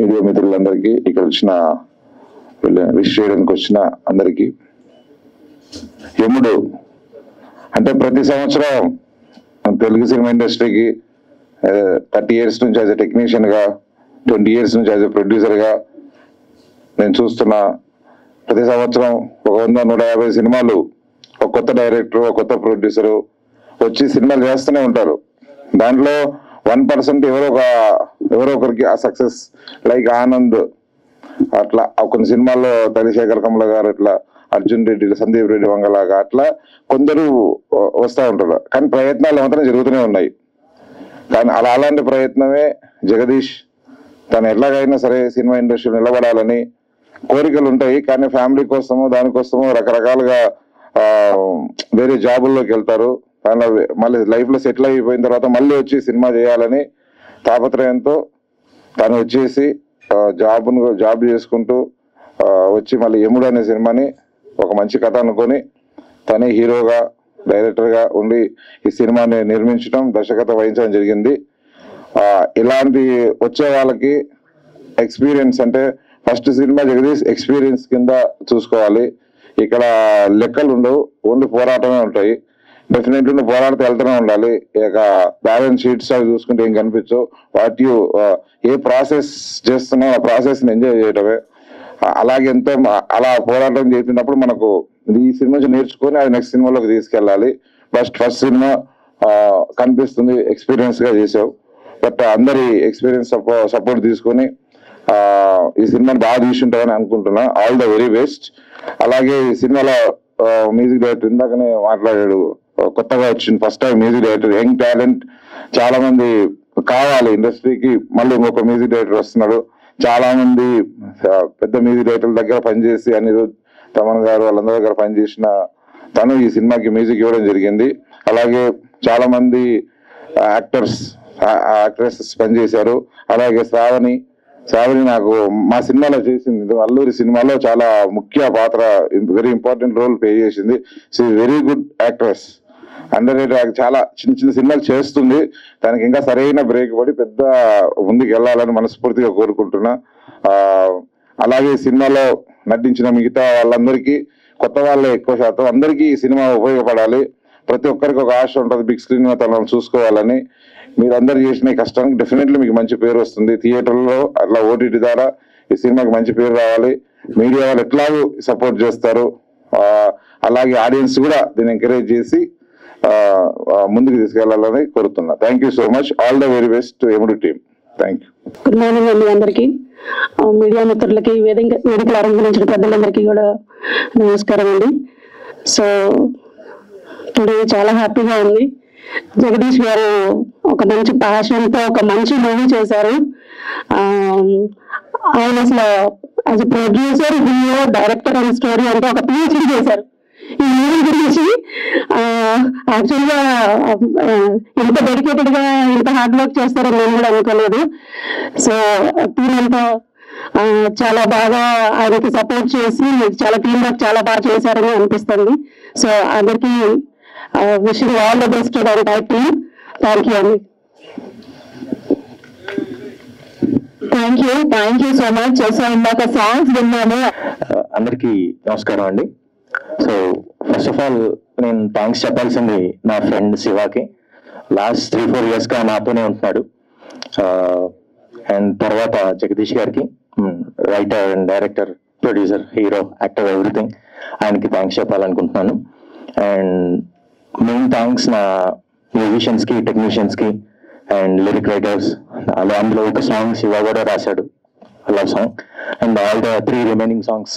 Media మిత్రులందరికీ, ఇక్కడ వచ్చిన విష్ చేయడానికి వచ్చిన అందరికీ. యముడు అంటే ప్రతి సంవత్సరం తెలుగు సినిమా ఇండస్ట్రీకి 30 years నుంచి యాజ్ ఎ టెక్నీషియన్గా, 20 years నుంచి యాజ్ ఎ ప్రొడ్యూసర్గా నేను చూస్తున్నా. ప్రతి సంవత్సరం 100-150 సినిమాలు, ఒక కొత్త డైరెక్టర్, ఒక కొత్త ప్రొడ్యూసరు వచ్చి సినిమాలు చేస్తూనే ఉంటారు. దాంట్లో 1% ఎవరో ఒకరికి ఆ సక్సెస్, లైక్ ఆనంద్ అట్లా కొన్ని సినిమాల్లో, తనిశేఖర్ కమల గారు అట్లా, అర్జున్ రెడ్డి, సందీప్ రెడ్డి వంగలాగా అట్లా కొందరు వస్తూ ఉంటారు. కానీ ప్రయత్నాలు మాత్రం జరుగుతూనే ఉన్నాయి. కానీ అలాంటి ప్రయత్నమే జగదీష్. తను ఎట్లాగైనా సరే సినిమా ఇండస్ట్రీలో నిలబడాలని కోరికలు ఉంటాయి. కానీ ఫ్యామిలీ కోసము, దానికోసము రకరకాలుగా వేరే జాబుల్లోకి వెళ్తారు. మళ్ళీ లైఫ్లో సెటిల్ అయిపోయిన తర్వాత మళ్ళీ వచ్చి సినిమా చేయాలని తాపత్రయంతో తను వచ్చేసి జాబ్ చేసుకుంటూ వచ్చి మళ్ళీ యముడు అనే సినిమాని ఒక మంచి కథ అనుకొని తనే హీరోగా, డైరెక్టర్గా ఉండి ఈ సినిమాని నిర్మించడం, దర్శకత్వం వహించడం జరిగింది. ఇలాంటి వచ్చే వాళ్ళకి ఎక్స్పీరియన్స్ అంటే ఫస్ట్ సినిమా జగదీష్ ఎక్స్పీరియన్స్ కింద చూసుకోవాలి. ఇక్కడ లెక్కలు ఉండవు, ఓన్లీ పోరాటమే ఉంటాయి. డెఫినెట్లీ నువ్వు పోరాడితే వెళ్తూనే ఉండాలి. ఇక బ్యాలెన్స్ షీట్స్ అవి చూసుకుంటే ఏం కనిపించవు. ఏ ప్రాసెస్ చేస్తున్నావు ఆ ప్రాసెస్ని ఎంజాయ్ చేయటమే. అలాగే ఎంతో అలా పోరాటం చేసినప్పుడు మనకు ఈ సినిమా నుంచి నేర్చుకొని అది నెక్స్ట్ సినిమాలోకి తీసుకెళ్ళాలి. ఫస్ట్ సినిమా కనిపిస్తుంది, ఎక్స్పీరియన్స్ గా చేసావు. బట్ అందరి ఎక్స్పీరియన్స్ సపోర్ట్ తీసుకొని ఈ సినిమాని బాగా తీసుంటామని అనుకుంటున్నా. All the very best. అలాగే ఈ సినిమాలో మ్యూజిక్ డైరెక్టర్ ఇందాకనే మాట్లాడాడు, కొత్తగా వచ్చింది first time music director, young talent చాలా మంది కావాలి ఇండస్ట్రీకి. మళ్ళీ ఇంకొక మ్యూజిక్ డైరెక్టర్ వస్తున్నాడు. చాలా మంది పెద్ద మ్యూజిక్ డైరెక్టర్ల దగ్గర పనిచేసి, అనిరుద్, తమన్ గారు వాళ్ళందరి దగ్గర పనిచేసిన తను ఈ సినిమాకి మ్యూజిక్ ఇవ్వడం జరిగింది. అలాగే చాలా మంది యాక్ట్రెసెస్ పనిచేశారు. అలాగే శ్రావణి నాకు మా సినిమాలో చేసింది, అల్లూరి సినిమాలో చాలా ముఖ్య పాత్ర, వెరీ ఇంపార్టెంట్ రోల్ ప్లే చేసింది. She very good actress, under rated. చాలా చిన్న సినిమాలు చేస్తుంది. దానికి ఇంకా సరైన బ్రేక్ పడి పెద్ద ముందుకు వెళ్ళాలని మనస్ఫూర్తిగా కోరుకుంటున్నా. అలాగే సినిమాలో నటించిన మిగతా వాళ్ళందరికీ, కొత్త వాళ్ళే ఎక్కువ శాతం, అందరికీ ఈ సినిమా ఉపయోగపడాలి. ప్రతి ఒక్కరికి ఒక ఆశ ఉంటుంది బిగ్ స్క్రీన్ మీద తనను చూసుకోవాలని. మీరందరూ చేసిన కష్టానికి డెఫినెట్లీ మీకు మంచి పేరు వస్తుంది. థియేటర్లో అట్లా ఓటీటీ ద్వారా ఈ సినిమాకి మంచి పేరు రావాలి. మీడియా వాళ్ళు ఎట్లాగూ సపోర్ట్ చేస్తారు. అలాగే ఆడియన్స్ కూడా దీన్ని ఎంకరేజ్ చేసి ముందుకు తీసుకెళ్లాలని కోరుతున్నా. Thank you so much. All the very best to Yamudu team. Thank you. Good morning అండి అందరికీ, మీడియా మిత్రులకి, వేదికలు అలంకరించిన పెద్దలందరికీ కూడా నమస్కారం అండి. సో టుడే చాలా హ్యాపీగా ఉంది. జగదీష్ గారు ఒక మంచి ప్యాషన్తో ఒక మంచి మూవీ చేశారు. ఆయన అసలు as a producer, hero, director and story అంటే ఒక PhD చేశారు ఈ మూవీ గురించి. యాక్చువల్గా ఇంత డెడికేటెడ్ గా, ఇంత హార్డ్ వర్క్ చేస్తారని నేను కూడా అనుకోలేదు. సో టీం అంతా చాలా బాగా ఆయనకి సపోర్ట్ చేసి చాలా టీం వర్క్ చాలా బాగా చేశారని అనిపిస్తుంది. సో అందరికీ wishing all the best to the entire team. Thank you అండి. Thank you so much. So ఇందాక సాంగ్స్ విన్నాను. అందరికీ నమస్కారం అండి. సో ఫస్ట్ ఆఫ్ ఆల్ నేను థ్యాంక్స్ చెప్పాల్సింది నా ఫ్రెండ్ శివాకి. లాస్ట్ 3-4 years గా నాతోనే ఉంటున్నాడు. అండ్ తర్వాత జగదీష్ గారికి, writer and director, producer, hero, actor, everything, ఆయనకి థ్యాంక్స్ చెప్పాలనుకుంటున్నాను. అండ్ మెయిన్ థ్యాంక్స్ నా మ్యూజిషియన్స్కి, టెక్నీషియన్స్కి అండ్ లిరిక్ రైటర్స్. అందులో ఒక సాంగ్ శివ కూడా రాశాడు, love song. And all the 3 remaining songs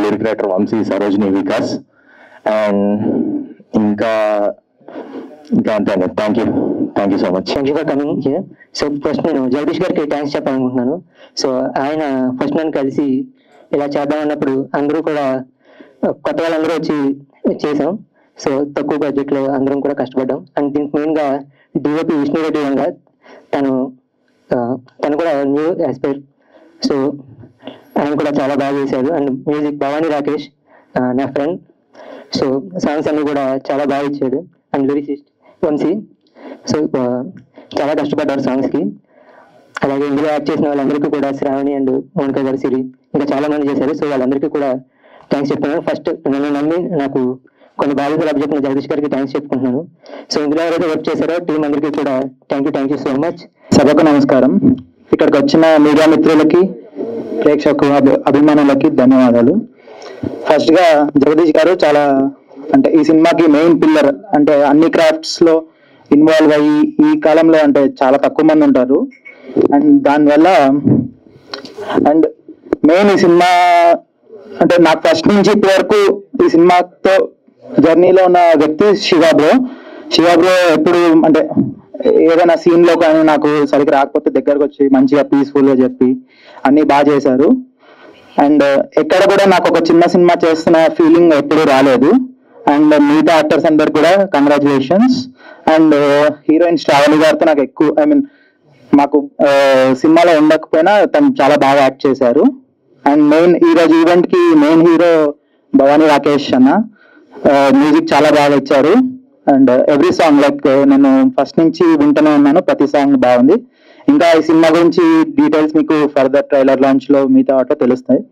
lyric writer Vamsi, Sarojini, Vikas. And ఇంకా అంతే అండి. Thank you so much. Thank you for coming here. So first నేను జగదీష్ గారికి థ్యాంక్స్ చెప్పాలనుకుంటున్నాను. సో ఆయన ఫస్ట్ నన్ను కలిసి ఇలా చేద్దాం అన్నప్పుడు అందరూ కూడా, కొత్త వాళ్ళందరూ వచ్చి చేసాం. సో తక్కువ బడ్జెట్లో అందరం కూడా కష్టపడ్డాం. అండ్ దీనికి మెయిన్గా DOP విష్ణు రెడ్డి వంగ, తను కూడా న్యూ యాస్పైర్. సో ఆయన కూడా చాలా బాగా చేశారు. అండ్ మ్యూజిక్ భవానీ రాకేష్, నా ఫ్రెండ్. సో సాంగ్స్ అన్ని కూడా చాలా బాగా ఇచ్చాడు. And lyricist Vamsi. సో చాలా కష్టపడ్డారు సాంగ్స్కి. అలాగే ఇందులో యాక్ట్ చేసిన వాళ్ళందరికీ కూడా శ్రావణి అండ్ మోనికా గారు, సిరి ఇంకా చాలా మంది చేశారు. సో వాళ్ళందరికీ కూడా థ్యాంక్స్ చెప్తున్నాను. ఫస్ట్ నన్ను నమ్మి నాకు కొన్ని బాధ్యతలు అబ్జెక్ట్ జగదీష్ గారికి థ్యాంక్స్ చెప్పుకుంటున్నాను. సో ఇందులో ఎవరైతే వర్క్ చేశారో టీం అందరికీ కూడా థ్యాంక్ యూ సో మచ్. సభకు నమస్కారం. ఇక్కడికి వచ్చిన మీడియా మిత్రులకి, ప్రేక్షకు అభిమానులకి ధన్యవాదాలు. ఫస్ట్ గా జగదీష్ గారు చాలా అంటే ఈ సినిమాకి మెయిన్ పిల్లర్, అంటే అన్ని క్రాఫ్ట్స్ లో ఇన్వాల్వ్ అయ్యి ఈ కాలంలో అంటే చాలా తక్కువ మంది ఉంటారు. అండ్ దానివల్ల అండ్ మెయిన్ ఈ సినిమా అంటే నాకు ఫస్ట్ నుంచి ఇప్పటి వరకు ఈ సినిమాతో జర్నీలో ఉన్న వ్యక్తి శివ బ్రో ఎప్పుడు అంటే ఏదైనా సీన్ లో కానీ నాకు సరిగ్గా రాకపోతే దగ్గరకు వచ్చి మంచిగా పీస్ఫుల్ గా చెప్పి అన్ని బాగా చేశారు. అండ్ ఎక్కడ కూడా నాకు ఒక చిన్న సినిమా చేస్తున్న ఫీలింగ్ ఎప్పుడు రాలేదు. అండ్ మిగతా యాక్టర్స్ అందరు కూడా కంగ్రాచులేషన్స్. అండ్ హీరోయిన్ శ్రావణి గారితో నాకు ఎక్కువ మాకు సినిమాలో ఉండకపోయినా తను చాలా బాగా యాక్ట్ చేశారు. అండ్ మెయిన్ ఈ రోజు ఈవెంట్ కి మెయిన్ హీరో భవానీ రాకేష్ అన్న మ్యూజిక్ చాలా బాగా ఇచ్చారు. అండ్ ఎవ్రీ సాంగ్ లైక్ నేను ఫస్ట్ నుంచి వింటూనే ఉన్నాను, ప్రతి సాంగ్ బాగుంది. ఇంకా ఈ సినిమా గురించి డీటెయిల్స్ మీకు ఫర్దర్ ట్రైలర్ లాంచ్ లో మీతో ఆటో తెలుస్తాయి.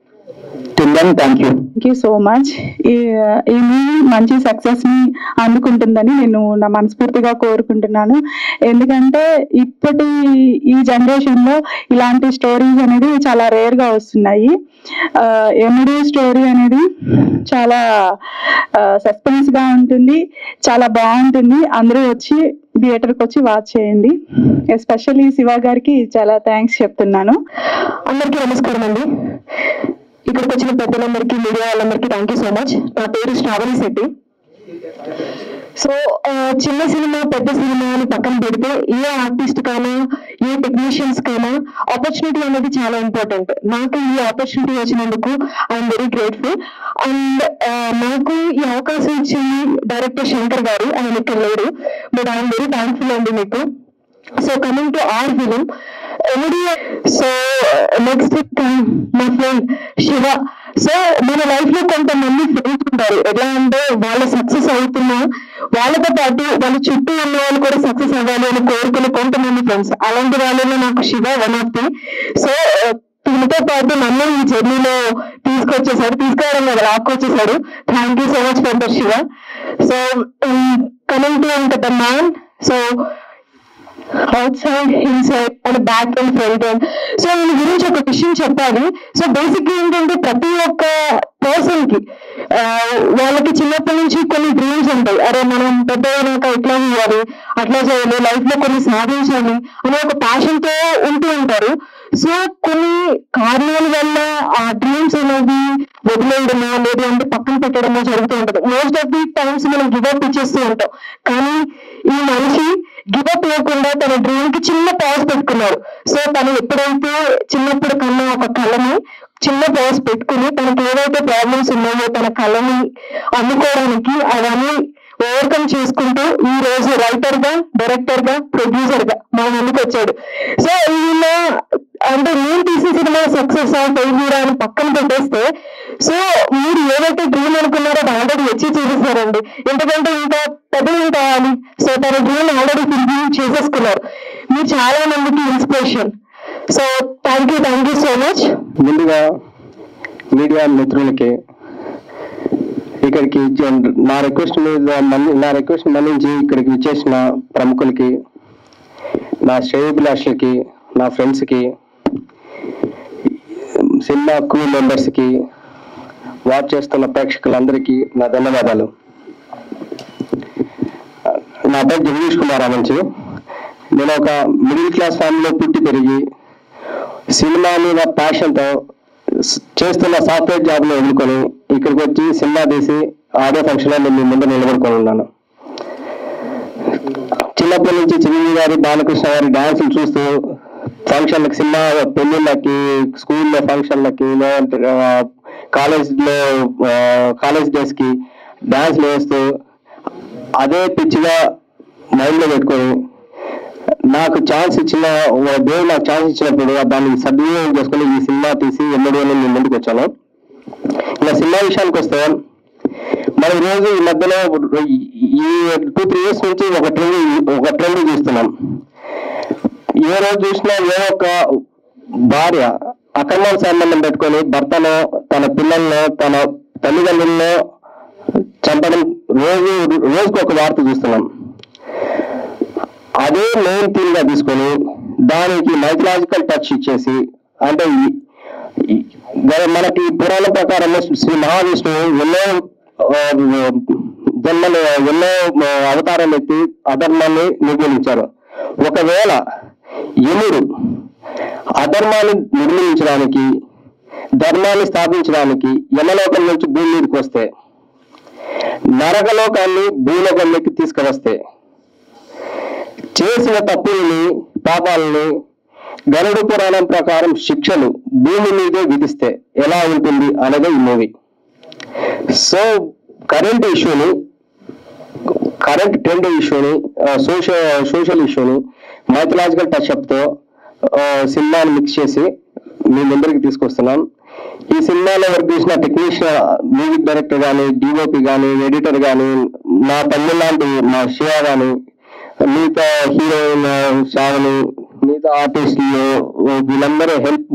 Thank you so much. ఈ మూవీ మంచి సక్సెస్ ని అందుకుంటుందని నేను నా మనస్ఫూర్తిగా కోరుకుంటున్నాను. ఎందుకంటే ఇప్పటి ఈ జనరేషన్ లో ఇలాంటి స్టోరీస్ అనేది చాలా రేర్ గా వస్తున్నాయి. ఎముడు స్టోరీ అనేది చాలా సస్పెన్స్ గా ఉంటుంది, చాలా బాగుంటుంది. అందరూ వచ్చి థియేటర్కి వచ్చి వాచ్ చేయండి. ఎస్పెషల్లీ శివ గారికి చాలా థ్యాంక్స్ చెప్తున్నాను. అందరికీ నమస్కారం అండి. ఇక్కడికి వచ్చిన పెద్దలందరికీ, మీడియా వాళ్ళందరికీ థ్యాంక్ యూ సో మచ్. నా పేరు శ్రావణి శెట్టి. సో చిన్న సినిమా పెద్ద సినిమా అని పక్కన పెడితే ఏ ఆర్టిస్ట్ కైనా ఏ టెక్నీషియన్స్ కైనా ఆపర్చునిటీ అనేది చాలా ఇంపార్టెంట్. నాకు ఈ ఆపర్చునిటీ వచ్చినందుకు ఐఎమ్ వెరీ గ్రేట్ఫుల్. అండ్ నాకు ఈ అవకాశం ఇచ్చింది డైరెక్టర్ శంకర్ గారు. ఆయన ఇక్కడ లేరు, బట్ ఐఎమ్ వెరీ థ్యాంక్ఫుల్ అండి మీకు. So coming to our film so next మా ఫ్రెండ్ శివ. సో మన లైఫ్ లో కొంతమంది ఫ్రెండ్స్ ఉంటారు. ఎట్లా అంటే వాళ్ళు సక్సెస్ అవుతున్నా వాళ్ళతో పాటు వాళ్ళ చుట్టూ ఉన్న వాళ్ళు కూడా సక్సెస్ అవ్వాలి అని కోరుకునే కొంతమంది ఫ్రెండ్స్. అలాంటి వాళ్ళలో నాకు Shiva one of the. So దీనితో పాటు నన్ను ఈ జర్నీలో తీసుకురావడం కదా లాక్కొచ్చేసాడు. Thank you so much for that Shiva. So coming to ఇంకా the man. So outside, inside and back and front end. So దీని గురించి ఒక విషయం చెప్పాలి. సో బేసిక్ ఏంటంటే ప్రతి ఒక్క పర్సన్ కి వాళ్ళకి చిన్నప్పటి నుంచి కొన్ని డ్రీమ్స్ ఉంటాయి. అరే మనం పెద్ద అయినాక ఇట్లా చేయాలి, అట్లా చేయాలి, లైఫ్ లో కొన్ని సాధించాలి అనే ఒక ప్యాషన్ తో ఉంటూ ఉంటారు. సో కొన్ని కారణాల వల్ల ఆ డ్రీమ్స్ అనేది వదిలేయడమో లేదు అంటే పక్కన పెట్టడమో జరుగుతూ ఉంటుంది. మోస్ట్ ఆఫ్ ది టైమ్స్ మనం గివప్ ఇచ్చేస్తూ ఉంటాం. కానీ ఈ మనిషి గివప్ ఇవ్వకుండా తన డ్రీమ్ కి చిన్న పాజ్ పెట్టుకున్నాడు. సో తను ఎప్పుడైతే చిన్నప్పుడు కన్నా ఒక కళని చిన్న పాజ్ పెట్టుకుని తనకి ఏవైతే ప్రాబ్లమ్స్ ఉన్నాయో తన కళని అందుకోవడానికి అవన్నీ ఓవర్కమ్ చేసుకుంటూ ఈ రోజు రైటర్ గా, డైరెక్టర్ గా, ప్రొడ్యూసర్ గా మన ముందుకు వచ్చాడు. సో ఈయన అంటే నేను తీసిన సినిమా సక్సెస్ ఫెయిల్యూర్ అని పక్కన పెట్టేస్తే, సో మీరు ఏదైతే డ్రీమ్ అనుకున్నారో అది ఆల్రెడీ వచ్చి చూపిస్తారండి. ఎందుకంటే ఇంకా పెద్దలు కావాలి. సో తన డ్రీమ్ ఆల్రెడీ ఫిల్మ్ చేసేసుకున్నారు. మీరు చాలా మందికి inspiration. So thank you so much. ముందుగా మీడియా మిత్రులకి ఇక్కడికి నా రిక్వెస్ట్ మన్నించి ఇక్కడికి విచ్చేసిన ప్రముఖులకి, నా శ్రేయోభిలాషులకి, నా ఫ్రెండ్స్కి, సినిమా క్రూ మెంబర్స్కి, వాచ్ చేస్తున్న ప్రేక్షకులందరికీ నా ధన్యవాదాలు. నా పేరు జగదీష్ కుమార్ ఆమంచి. నేను ఒక మిడిల్ క్లాస్ ఫ్యామిలీలో పుట్టి పెరిగి సినిమా మీద ప్యాషన్తో చేస్తున్న సాఫ్ట్వేర్ జాబ్లో వదులుకొని ఇక్కడికి వచ్చి సినిమా తీసి ఆడియో ఫంక్షన్లో నేను మీ ముందు నిలబడుకొని ఉన్నాను. చిన్నప్పటి నుంచి చిరంజీవి గారి, బాలకృష్ణ గారి డాన్సులు చూస్తూ ఫంక్షన్లకి, సినిమా పెళ్లిళ్ళకి, స్కూల్లో ఫంక్షన్లకి, కాలేజ్ డేస్ కి డాన్స్లు వేస్తూ అదే పిచ్చిగా మైండ్ లో పెట్టుకొని నాకు ఛాన్స్ దేవుడు నాకు ఛాన్స్ ఇచ్చినప్పుడు దాన్ని సద్వినియోగం చేసుకుని ఈ సినిమా తీసి ఎన్నడూ నేను ముందుకు వచ్చాను. ఇలా సినిమా విషయానికి వస్తే మరి రోజు ఈ మధ్యలో ఈ 2-3 years నుంచి ఒక ట్రెండ్ చూస్తున్నాం. ఏ రోజు చూసినా ఏ ఒక్క భార్య అక్రమ సంబంధం పెట్టుకొని భర్తను, తన పిల్లలను, తన తల్లిదండ్రులను చంపడం రోజుకు ఒక వార్త చూస్తున్నాం. అదే మెయిన్ థీమ్ గా తీసుకొని దానికి మైథలాజికల్ టచ్ ఇచ్చేసి, అంటే మనకి పురాణం ప్రకారం శ్రీ మహావిష్ణువు ఎన్నో జన్మలు, ఎన్నో అవతారాలు ఎత్తి అధర్మాన్ని నిర్మూలించారు. ఒకవేళ యముడు అధర్మాన్ని నిర్మూలించడానికి, ధర్మాన్ని స్థాపించడానికి యమలోకం నుంచి భూమి మీదకి వస్తే, నరకలోకాన్ని భూలోకంలోకి తీసుకువస్తే, చేసిన తప్పుల్ని, పాపాలని గరుడ పురాణం ప్రకారం శిక్షలు భూమి మీదే విధిస్తే ఎలా ఉంటుంది అనేది ఈ మూవీ. సో కరెంట్ ట్రెండ్ ఇష్యూని, సోషల్ ఇష్యూని మైథలాజికల్ టచ్అప్ తో సినిమాని మిక్స్ చేసి మీ ముందరికి తీసుకొస్తున్నాం. ఈ సినిమాలో వర్క్ చేసిన టెక్నీషియన్, మ్యూజిక్ డైరెక్టర్ కానీ, డిఓపి కానీ, ఎడిటర్ కానీ, నా తల్లి లాంటి మా శివ కానీ, మిగతా హీరోయిన్ శ్రావణి, మిగతా ఆర్టిస్టులు, వీళ్ళందరూ హెల్ప్,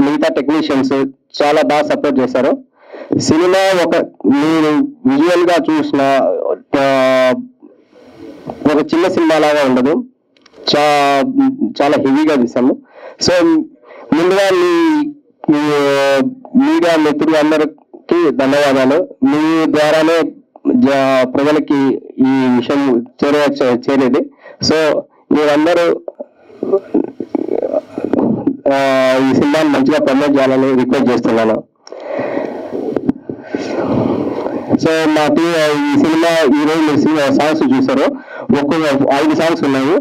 మిగతా టెక్నీషియన్స్ చాలా బాగా సపోర్ట్ చేశారు. సినిమా మీరు విజువల్ గా చూసిన ఒక చిన్న సినిమా లాగా ఉండదు, చాలా హెవీగా తీసాము. సో ముందుగా మీడియా మిత్రులు అందరికి ధన్యవాదాలు. మీ ద్వారానే ప్రజలకి ఈ విషయం చేరేది. సో మీరందరూ ఈ సినిమాని మంచిగా ప్రమోట్ చేయాలని రిక్వెస్ట్ చేస్తున్నాను. సో మా ఈ సినిమా ఈరోజు మీరు సాంగ్స్ చూసారు, 5 సాంగ్స్ ఉన్నాయి.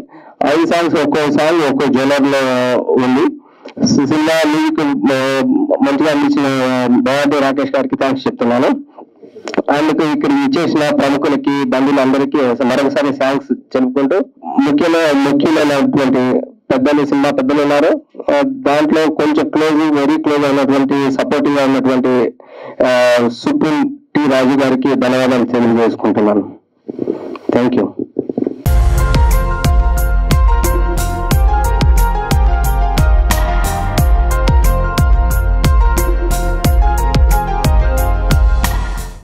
5 సాంగ్స్ ఒక్కో సాంగ్ ఒక్కో జోనర్ లో ఉంది. సినిమా మ్యూజిక్ మంచిగా అందించిన బాగుంటే రాకేష్ గారికి థ్యాంక్స్ చెప్తున్నాను. అందుకు ఇక్కడ ఇచ్చేసిన ప్రముఖులకి, బంధువులందరికీ మరొకసారి థ్యాంక్స్ చెప్పుకుంటూ, ముఖ్యమైనటువంటి పెద్దలు, సినిమా పెద్దలు ఉన్నారు. దాంట్లో కొంచెం వెరీ క్లోజ్ అయినటువంటి, సపోర్టివ్ గా ఉన్నటువంటి సుప్రీం టి రాజు గారికి ధన్యవాదాలు తెలియజేసుకుంటున్నాను. Thank you.